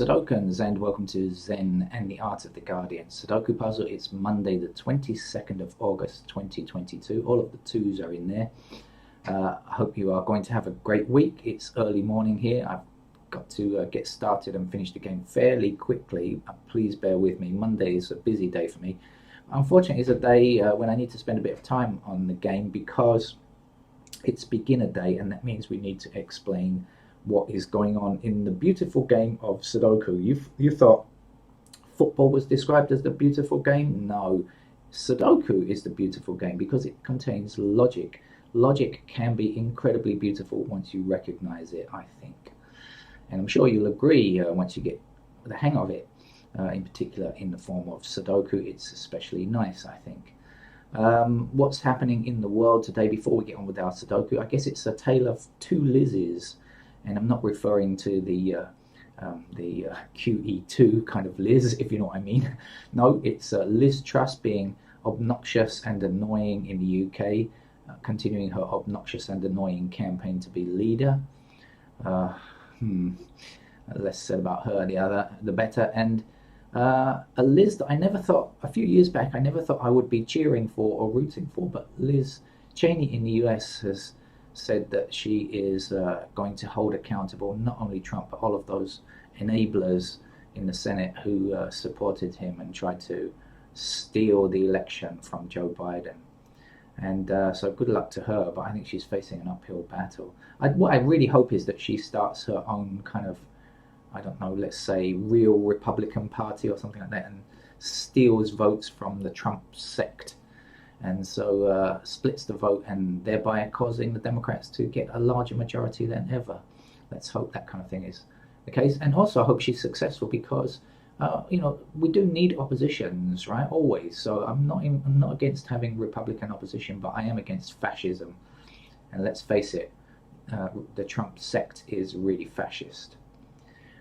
Sudokans, and welcome to Zen and the Art of the Guardian. Sudoku puzzle, it's Monday the 22nd of August 2022. All of the twos are in there. I hope you are going to have a great week. It's early morning here. I've got to get started and finish the game fairly quickly. Please bear with me. Monday is a busy day for me. Unfortunately, it's a day when I need to spend a bit of time on the game because it's beginner day, and that means we need to explain what is going on in the beautiful game of Sudoku. You thought football was described as the beautiful game? No, Sudoku is the beautiful game because it contains logic. Logic can be incredibly beautiful once you recognize it, I think. And I'm sure you'll agree once you get the hang of it, in particular in the form of Sudoku, it's especially nice, I think. What's happening in the world today before we get on with our Sudoku? I guess it's a tale of two Lizzes. And I'm not referring to the QE2 kind of Liz, if you know what I mean. No, it's Liz Truss being obnoxious and annoying in the UK, continuing her obnoxious and annoying campaign to be leader. Less said about her, the better. And a Liz that I never thought, a few years back, I never thought I would be cheering for or rooting for, but Liz Cheney in the US has said that she is going to hold accountable not only Trump but all of those enablers in the Senate who supported him and tried to steal the election from Joe Biden. And so good luck to her, but I think she's facing an uphill battle. What I really hope is that she starts her own kind of, I don't know, let's say real Republican Party or something like that, and steals votes from the Trump sect, and so splits the vote, and thereby causing the Democrats to get a larger majority than ever. Let's hope that kind of thing is the case, and also I hope she's successful because we do need oppositions, right? Always. So I'm not against having Republican opposition, but I am against fascism, and let's face it, the Trump sect is really fascist.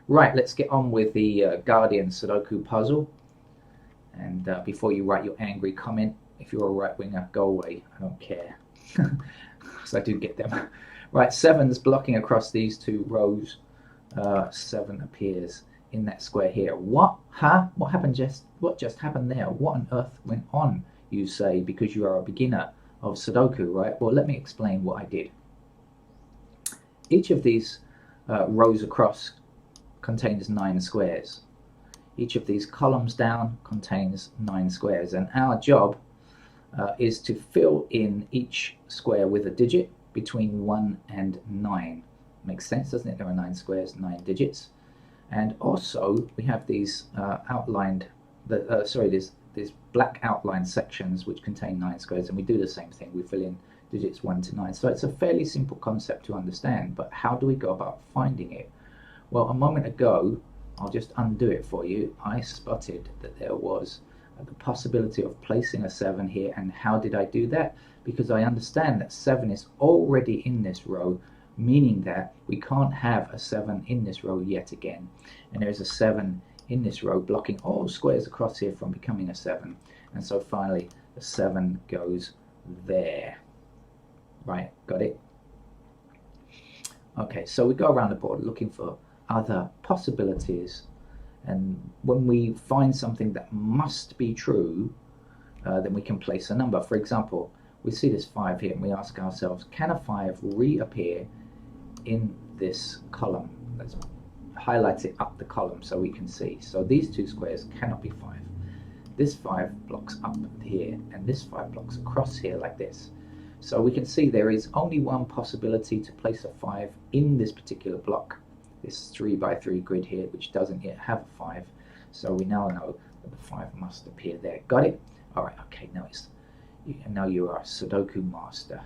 Right, let's get on with the Guardian Sudoku puzzle. And before you write your angry comment, if you're a right-winger, go away. I don't care. Because I do get them. Right, 7's blocking across these two rows. 7 appears in that square here. What? Huh? What just happened there? What on earth went on, you say, because you are a beginner of Sudoku, right? Well, let me explain what I did. Each of these rows across contains 9 squares. Each of these columns down contains 9 squares, and our job is to fill in each square with a digit between 1 and 9. Makes sense, doesn't it? There are 9 squares, 9 digits. And also we have these these black outlined sections which contain 9 squares, and we do the same thing. We fill in digits 1 to 9. So it's a fairly simple concept to understand, but how do we go about finding it? Well, a moment ago, I'll just undo it for you. I spotted that there was the possibility of placing a 7 here. And how did I do that? Because I understand that 7 is already in this row, meaning that we can't have a 7 in this row yet again. And there's a 7 in this row blocking all squares across here from becoming a 7. And so finally the 7 goes there. Right, got it? Okay, so we go around the board looking for other possibilities, and when we find something that must be true, then we can place a number. For example, we see this 5 here and we ask ourselves, can a 5 reappear in this column? Let's highlight it up the column so we can see. So these two squares cannot be 5. This 5 blocks up here and this 5 blocks across here like this. So we can see there is only one possibility to place a 5 in this particular block, this 3x3 grid here, which doesn't yet have a 5. So we now know that the 5 must appear there. Got it? All right. Okay. Now you are a Sudoku master.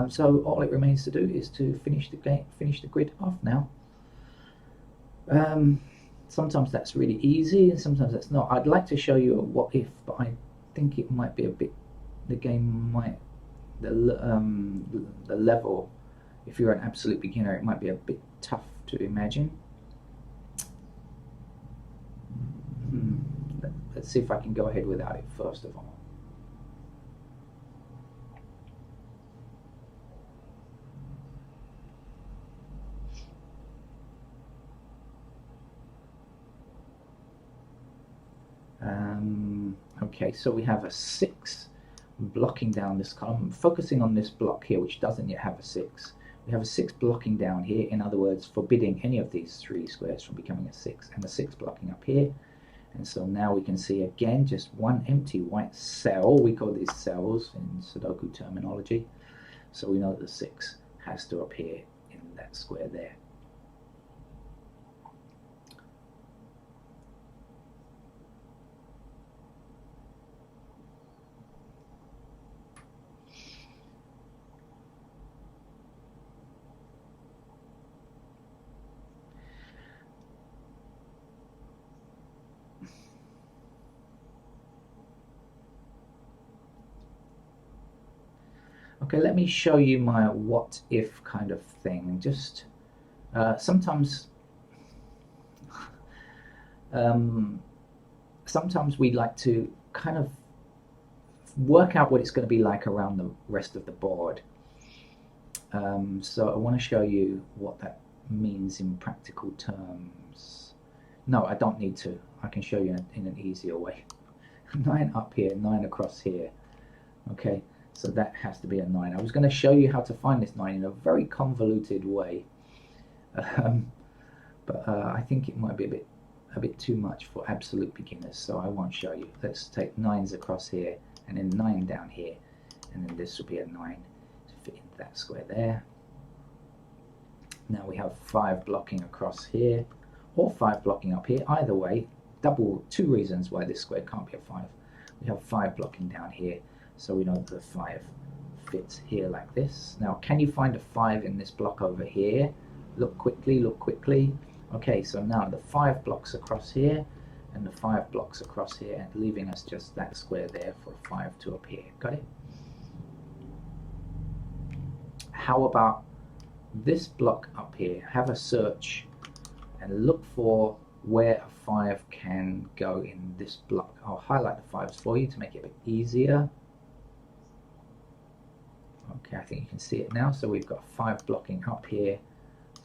So all it remains to do is to finish the grid off now. Sometimes that's really easy, and sometimes that's not. I'd like to show you a what if, but I think it might be a bit. The game might the level. If you're an absolute beginner, it might be a bit tough to imagine. Let's see if I can go ahead without it first of all. Okay, so we have a 6 blocking down this column, focusing on this block here, which doesn't yet have a 6. We have a 6 blocking down here, in other words, forbidding any of these 3 squares from becoming a 6, and a 6 blocking up here. And so now we can see again just one empty white cell. We call these cells in Sudoku terminology. So we know that the 6 has to appear in that square there. Okay, let me show you my what if kind of thing. Just sometimes sometimes we like to kind of work out what it's going to be like around the rest of the board. So I want to show you what that means in practical terms. No, I don't need to. I can show you in an easier way. 9 up here, 9 across here. Okay, so that has to be a 9. I was going to show you how to find this 9 in a very convoluted way, but I think it might be a bit too much for absolute beginners, so I won't show you. Let's take 9s across here, and then 9 down here, and then this will be a 9 to fit into that square there. Now we have 5 blocking across here, or 5 blocking up here. Either way, two reasons why this square can't be a 5. We have 5 blocking down here, so we know that the 5 fits here like this. Now, can you find a 5 in this block over here? Look quickly, look quickly. Okay, so now the 5 blocks across here, and the 5 blocks across here, leaving us just that square there for a 5 to appear. Got it? How about this block up here? Have a search and look for where a 5 can go in this block. I'll highlight the 5s for you to make it a bit easier. Okay, I think you can see it now. So we've got 5 blocking up here,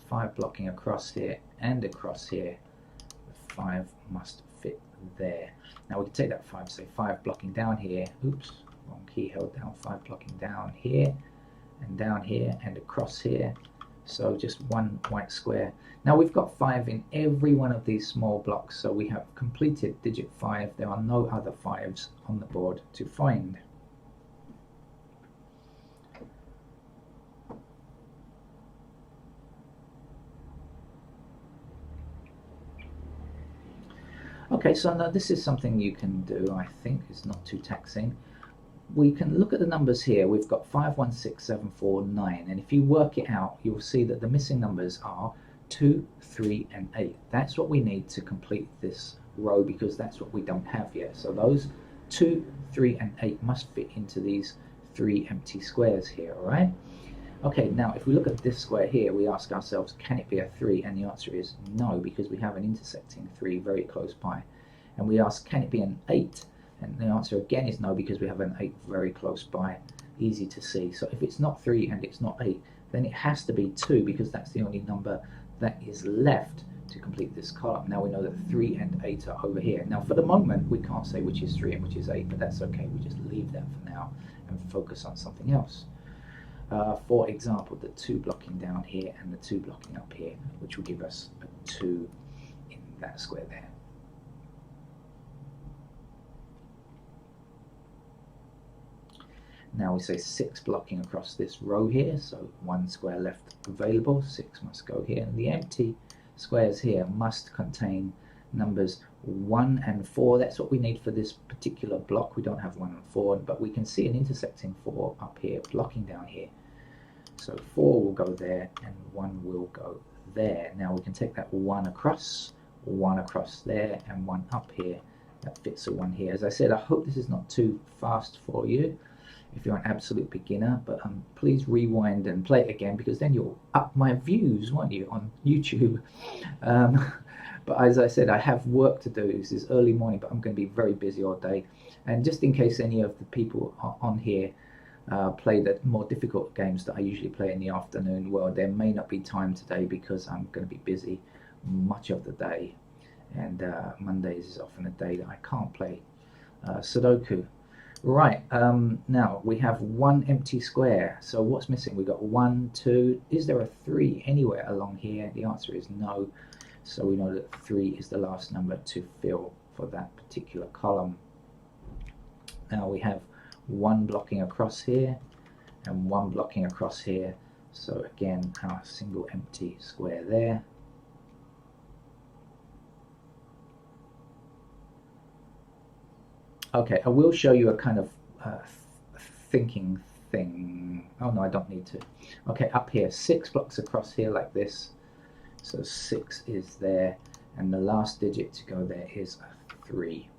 5 blocking across here, and across here. The 5 must fit there. Now we can take that 5, say 5 blocking down here. Oops, wrong key held down. 5 blocking down here, and across here. So just one white square. Now we've got 5 in every one of these small blocks, so we have completed digit 5. There are no other 5s on the board to find. Okay, so now this is something you can do, I think. It's not too taxing. We can look at the numbers here. We've got 5, 1, 6, 7, 4, 9. And if you work it out, you'll see that the missing numbers are 2, 3, and 8. That's what we need to complete this row, because that's what we don't have yet. So those 2, 3, and 8 must fit into these 3 empty squares here, all right? Okay, now if we look at this square here, we ask ourselves, can it be a 3? And the answer is no, because we have an intersecting 3 very close by. And we ask, can it be an 8? And the answer again is no, because we have an 8 very close by, easy to see. So if it's not 3 and it's not 8, then it has to be 2, because that's the only number that is left to complete this column. Now we know that 3 and 8 are over here. Now for the moment, we can't say which is 3 and which is 8, but that's okay. We just leave that for now and focus on something else. For example, the 2 blocking down here and the 2 blocking up here, which will give us a 2 in that square there. Now we say 6 blocking across this row here, so 1 square left available, 6 must go here, and the empty squares here must contain numbers 1 and 4. That's what we need for this particular block. We don't have 1 and 4, but we can see an intersecting 4 up here, blocking down here. So 4 will go there, and 1 will go there. Now we can take that 1 across there, and 1 up here. That fits a 1 here. As I said, I hope this is not too fast for you if you're an absolute beginner, but please rewind and play it again, because then you'll up my views, won't you, on YouTube. But as I said, I have work to do. This is early morning, but I'm going to be very busy all day. And just in case any of the people on here play the more difficult games that I usually play in the afternoon, well, there may not be time today, because I'm going to be busy much of the day. And Mondays is often a day that I can't play Sudoku. Right, now we have one empty square. So what's missing? We've got 1, 2. Is there a 3 anywhere along here? The answer is no. So we know that 3 is the last number to fill for that particular column. Now we have 1 blocking across here and 1 blocking across here. So again, our single empty square there. Okay, I will show you a kind of thinking thing. Oh no, I don't need to. Okay, up here, 6 blocks across here like this. So 6 is there, and the last digit to go there is a 3.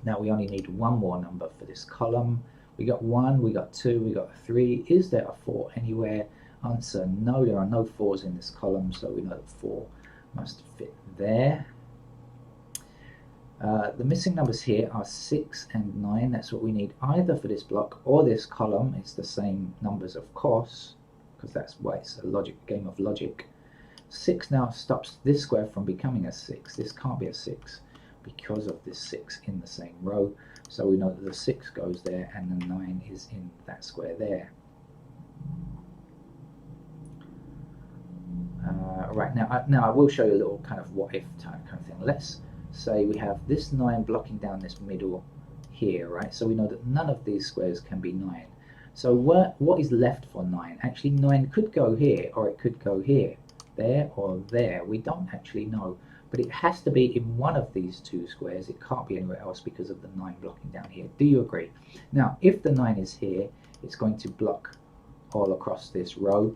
Now we only need one more number for this column. We got 1, we got 2, we got 3. Is there a 4 anywhere? Answer, no, there are no 4s in this column, so we know that 4 must fit there. The missing numbers here are 6 and 9. That's what we need either for this block or this column. It's the same numbers, of course, because that's why it's a game of logic. 6 now stops this square from becoming a 6. This can't be a 6 because of this 6 in the same row. So we know that the 6 goes there and the 9 is in that square there. Right, now I will show you a little kind of what if type kind of thing. Let's say we have this 9 blocking down this middle here, right? So we know that none of these squares can be 9. So what is left for 9? Actually, 9 could go here, or it could go here, there or there. We don't actually know, but it has to be in one of these 2 squares. It can't be anywhere else because of the 9 blocking down here. Do you agree? Now, if the 9 is here, it's going to block all across this row,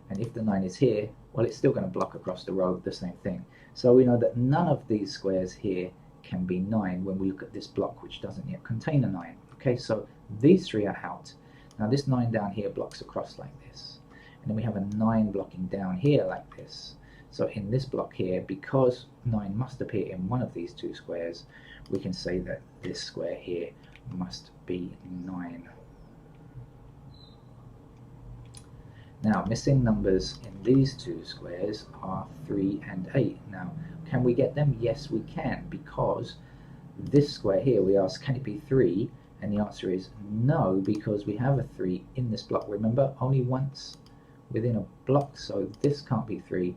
and if the 9 is here, well, it's still going to block across the row, the same thing. So we know that none of these squares here can be 9 when we look at this block, which doesn't yet contain a 9. Okay, so these 3 are out. Now this 9 down here blocks across like this. And then we have a 9 blocking down here like this. So in this block here, because 9 must appear in one of these 2 squares, we can say that this square here must be 9. Now, missing numbers in these 2 squares are 3 and 8. Now, can we get them? Yes, we can, because this square here, we ask, can it be 3? And the answer is no, because we have a 3 in this block. Remember, only once within a block, so this can't be 3.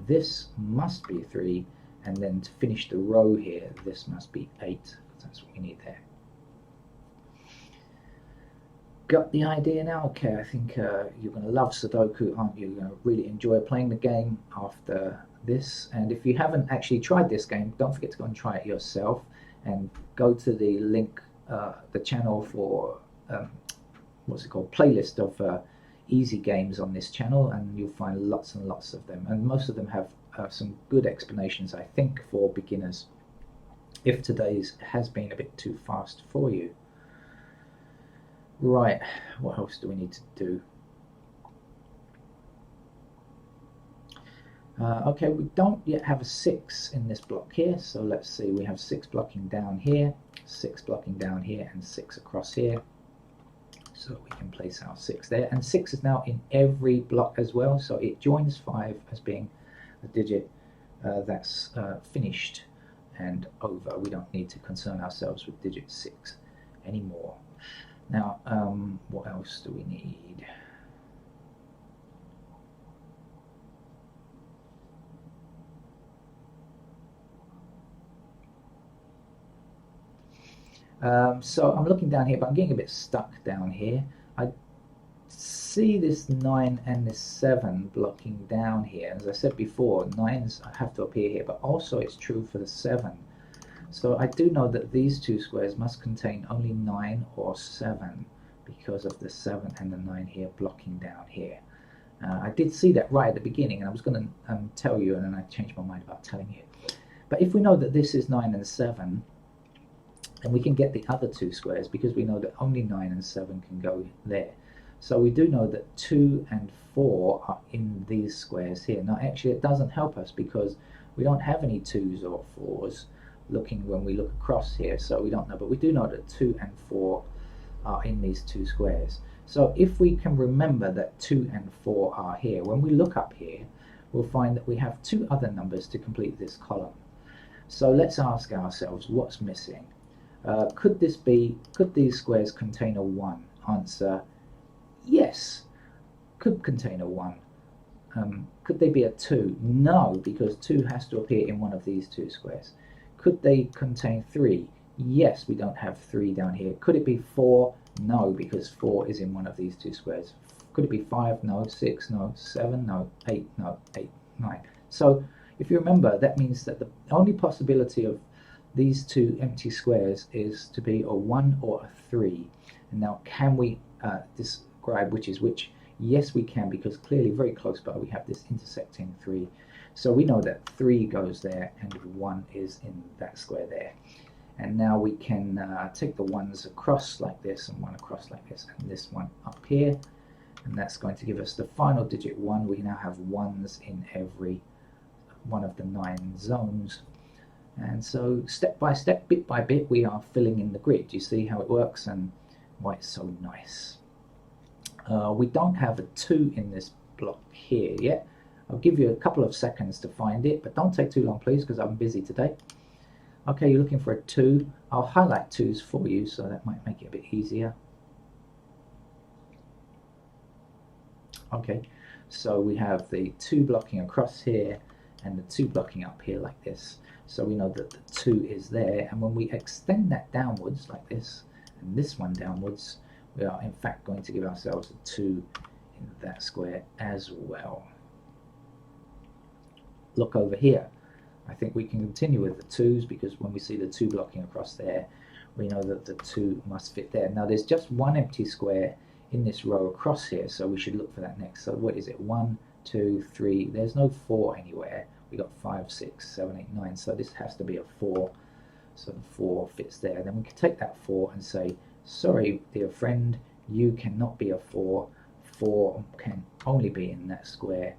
This must be 3, and then to finish the row here, this must be 8, because that's what we need there. Got the idea now? Okay, I think you're going to love Sudoku, aren't you? You're going to really enjoy playing the game after this. And if you haven't actually tried this game, don't forget to go and try it yourself. And go to the link, the channel for, what's it called, playlist of easy games on this channel. And you'll find lots and lots of them. And most of them have some good explanations, I think, for beginners, if today's has been a bit too fast for you. Right, what else do we need to do? Okay, we don't yet have a 6 in this block here, so let's see, we have 6 blocking down here, 6 blocking down here, and 6 across here. So we can place our 6 there, and 6 is now in every block as well, so it joins 5 as being a digit that's finished and over. We don't need to concern ourselves with digit 6 anymore. Now, what else do we need? So I'm looking down here, but I'm getting a bit stuck down here. I see this 9 and this 7 blocking down here. As I said before, 9s have to appear here, but also it's true for the 7. So I do know that these 2 squares must contain only 9 or 7 because of the 7 and the 9 here blocking down here. I did see that right at the beginning, and I was going to tell you, and then I changed my mind about telling you. But if we know that this is 9 and 7, then we can get the other 2 squares because we know that only 9 and 7 can go there. So we do know that 2 and 4 are in these squares here. Now actually it doesn't help us because we don't have any 2s or 4s when we look across here, so we don't know, but we do know that 2 and 4 are in these 2 squares. So if we can remember that 2 and 4 are here, when we look up here, we'll find that we have 2 other numbers to complete this column. So let's ask ourselves what's missing. Could these squares contain a 1? Answer, yes, could contain a 1. Could they be a 2? No, because 2 has to appear in one of these two squares. Could they contain 3? Yes, we don't have 3 down here. Could it be 4? No, because 4 is in one of these two squares. Could it be 5? No. 6? No. 7? No. 8? No. 8, 9. So if you remember, that means that the only possibility of these two empty squares is to be a 1 or a 3. And now, can we describe which is which? Yes, we can, because clearly very close by we have this intersecting 3. So we know that 3 goes there and 1 is in that square there. And now we can take the 1s across like this and 1 across like this and this one up here. And that's going to give us the final digit 1. We now have 1s in every one of the 9 zones. And so step by step, bit by bit, we are filling in the grid. You see how it works and why it's so nice. We don't have a 2 in this block here yet. I'll give you a couple of seconds to find it, but don't take too long, please, because I'm busy today. Okay, you're looking for a 2. I'll highlight 2s for you, so that might make it a bit easier. Okay, so we have the 2 blocking across here and the 2 blocking up here like this. So we know that the 2 is there, and when we extend that downwards like this, and this one downwards, we are in fact going to give ourselves a 2 in that square as well. Look over here. I think we can continue with the 2s, because when we see the 2 blocking across there, we know that the 2 must fit there. Now there's just one empty square in this row across here, so we should look for that next. So what is it? 1, 2, 3. There's no 4 anywhere. We got 5, 6, 7, 8, 9. So this has to be a 4. So the 4 fits there. Then we can take that 4 and say, sorry, dear friend, you cannot be a 4. 4 can only be in that square.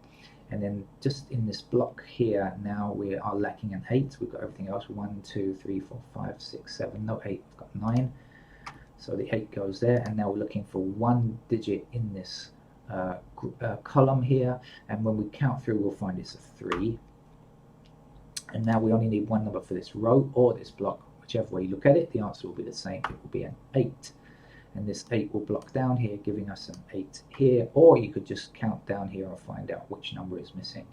And then just in this block here, now we are lacking an 8. We've got everything else. 1, 2, 3, 4, 5, 6, 7. No 8. We've got 9. So the 8 goes there. And now we're looking for one digit in this column here. And when we count through, we'll find it's a 3. And now we only need one number for this row or this block. Whichever way you look at it, the answer will be the same. It will be an 8. And this 8 will block down here, giving us an 8 here. Or you could just count down here and find out which number is missing.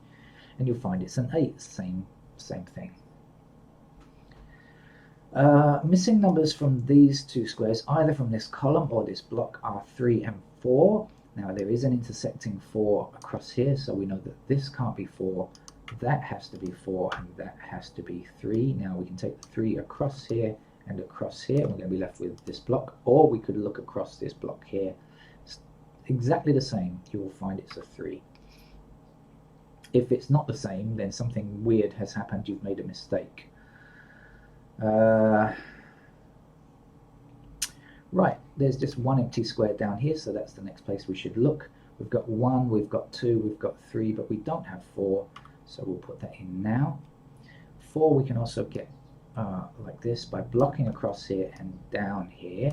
And you'll find it's an 8. Same thing. Missing numbers from these two squares, either from this column or this block, are 3 and 4. Now there is an intersecting 4 across here, so we know that this can't be 4. That has to be 4, and that has to be 3. Now we can take the 3 across here and across here, and we're going to be left with this block, or we could look across this block here. It's exactly the same. You will find it's a 3. If it's not the same, then something weird has happened. You've made a mistake. Right, there's just one empty square down here, so that's the next place we should look. We've got 1, we've got 2, we've got 3, but we don't have 4, so we'll put that in now. 4 we can also get like this by blocking across here and down here,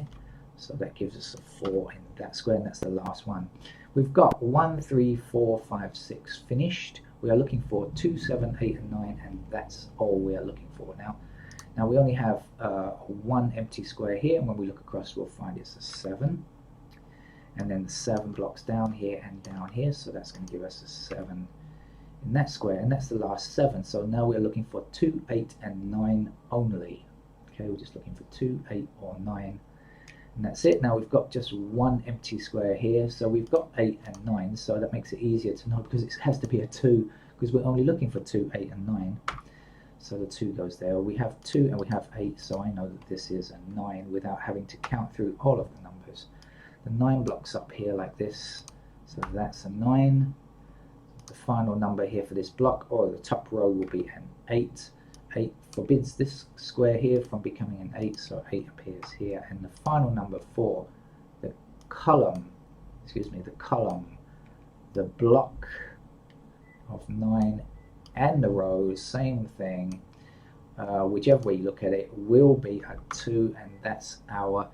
so that gives us a 4 in that square, and that's the last one. We've got 1, 3, 4, 5, 6 finished. We are looking for 2, 7, 8 and 9, and that's all we are looking for now. Now we only have one empty square here, and when we look across we'll find it's a 7. And then the 7 blocks down here and down here, so that's going to give us a 7 in that square, and that's the last 7. So now we're looking for 2, 8 and 9 only. Okay, we're just looking for 2, 8 or 9, and that's it. Now we've got just one empty square here, so we've got 8 and 9, so that makes it easier to know, because it has to be a 2, because we're only looking for 2, 8 and 9. So the 2 goes there. We have 2 and we have 8, so I know that this is a 9 without having to count through all of the numbers. The 9 blocks up here like this, so that's a 9. The final number here for this block, or the top row, will be an 8. 8 forbids this square here from becoming an 8, so 8 appears here. And the final number for the column, the block of 9 and the rows, same thing, whichever way you look at it, will be a 2, and that's our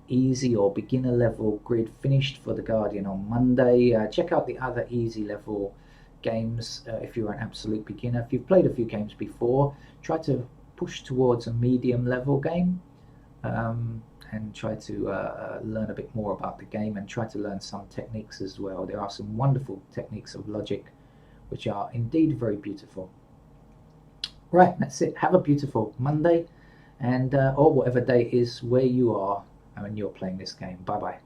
easy or beginner level grid finished for the Guardian on Monday. Check out the other easy level games if you're an absolute beginner. If you've played a few games before, try to push towards a medium level game. and try to learn a bit more about the game and try to learn some techniques as well. There are some wonderful techniques of logic which are indeed very beautiful. Right, that's it. Have a beautiful Monday and or whatever day is where you are when you're playing this game. Bye bye.